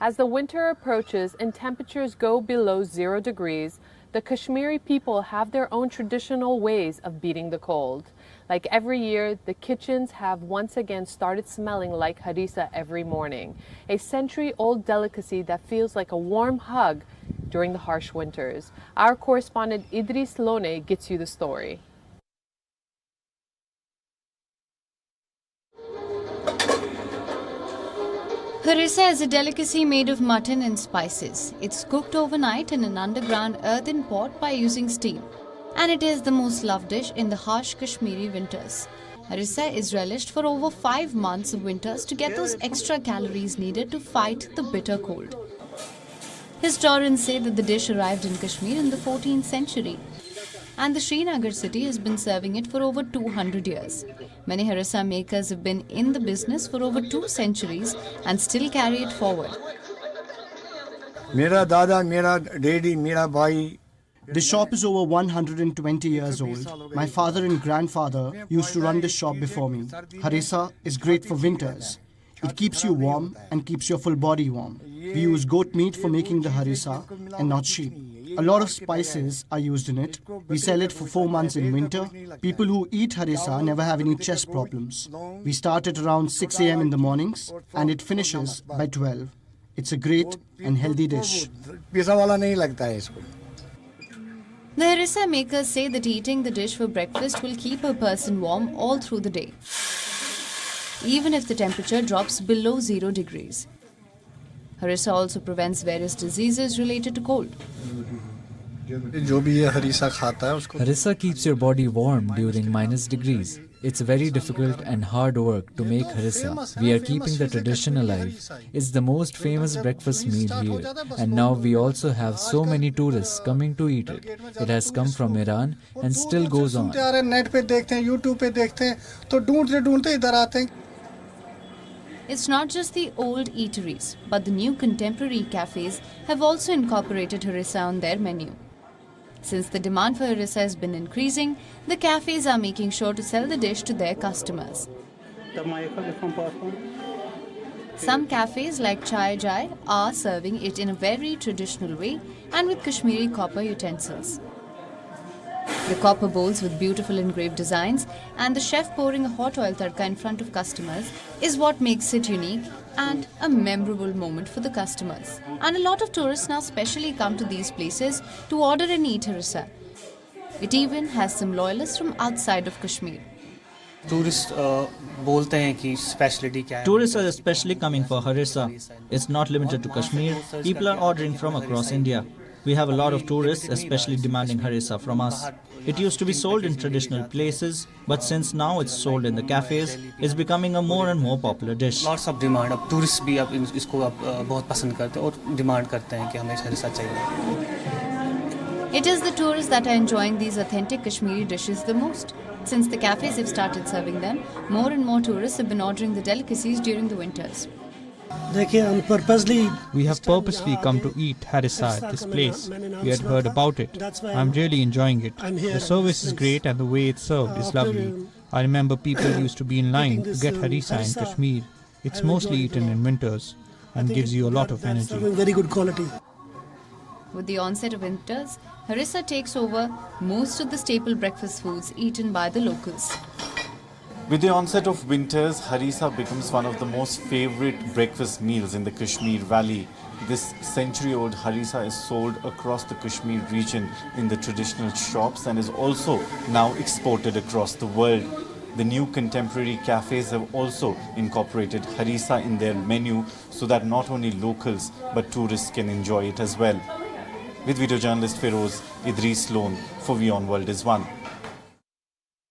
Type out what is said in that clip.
As the winter approaches and temperatures go below 0 degrees, the Kashmiri people have their own traditional ways of beating the cold. Like every year, the kitchens have once again started smelling like harissa every morning, a century-old delicacy that feels like a warm hug during the harsh winters. Our correspondent Idrees Lone gets you the story. Harissa is a delicacy made of mutton and spices. It's cooked overnight in an underground earthen pot by using steam. And it is the most loved dish in the harsh Kashmiri winters. Harissa is relished for over 5 months of winters to get those extra calories needed to fight the bitter cold. Historians say that the dish arrived in Kashmir in the 14th century. And the Srinagar city has been serving it for over 200 years. Many harissa makers have been in the business for over 2 centuries and still carry it forward. The shop is over 120 years old. My father and grandfather used to run this shop before me. Harissa is great for winters. It keeps you warm and keeps your full body warm. We use goat meat for making the harissa and not sheep. A lot of spices are used in it. We sell it for 4 months in winter. People who eat harissa never have any chest problems. We start at around 6 a.m. in the mornings and it finishes by 12. It's a great and healthy dish. The harissa makers say that eating the dish for breakfast will keep a person warm all through the day, even if the temperature drops below 0 degrees. Harissa also prevents various diseases related to cold. Harissa keeps your body warm during -degrees. It's very difficult and hard work to make harissa. We are keeping the tradition alive. It's the most famous breakfast meal here. And now we also have so many tourists coming to eat it. It has come from Iran and still goes on. It's not just the old eateries, but the new contemporary cafes have also incorporated harissa on their menu. Since the demand for harissa has been increasing, the cafes are making sure to sell the dish to their customers. Some cafes like Chai Jai are serving it in a very traditional way and with Kashmiri copper utensils. The copper bowls with beautiful engraved designs and the chef pouring a hot oil tadka in front of customers is what makes it unique and a memorable moment for the customers. And a lot of tourists now specially come to these places to order and eat harissa. It even has some loyalists from outside of Kashmir. Tourists are especially coming for harissa. It's not limited to Kashmir. People are ordering from across India. We have a lot of tourists especially demanding harissa from us. It used to be sold in traditional places, but since now it's sold in the cafes, it's becoming a more and more popular dish. Lots of demand. अब tourists भी अब इसको बहुत पसंद करते हैं और demand करते हैं कि हमें harissa चाहिए. It is the tourists that are enjoying these authentic Kashmiri dishes the most. Since the cafes have started serving them, more and more tourists have been ordering the delicacies during the winters. We have purposely come to eat harissa at this place. We had heard about it. I'm really enjoying it. The service is great and the way it's served is lovely. I remember people used to be in line to get harissa in Kashmir. It's mostly eaten in winters and gives you a lot of energy. Very good quality. With the onset of winters, harissa takes over most of the staple breakfast foods eaten by the locals. With the onset of winters, harissa becomes one of the most favorite breakfast meals in the Kashmir Valley. This century-old harissa is sold across the Kashmir region in the traditional shops and is also now exported across the world. The new contemporary cafes have also incorporated harissa in their menu so that not only locals but tourists can enjoy it as well. With video journalist Feroz, Idrees Lone for WION World is One.